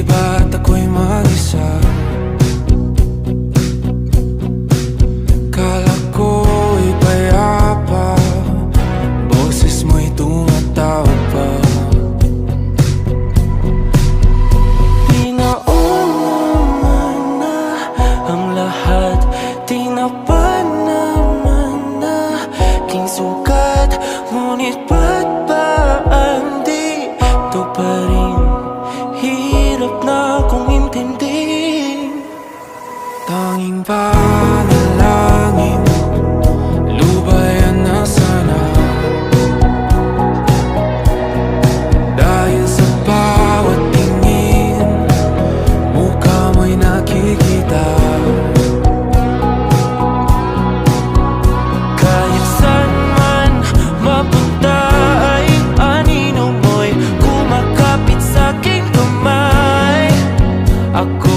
ba't ako'y mag-isa? Kala ko'y payapa, boses mo'y tumatawag pa. Di naman na ang lahat, di na pa naman na king sukat. Ngunit ba't ba andito pa rin? Hirap na akong intindihin. Tanging panalangin, lubayan na sana. Dahil sa bawat tingin, mukha mo'y nakikita. Kahit saan man mapunta ay anino mo'y kumakapit sa aking kamay. Ako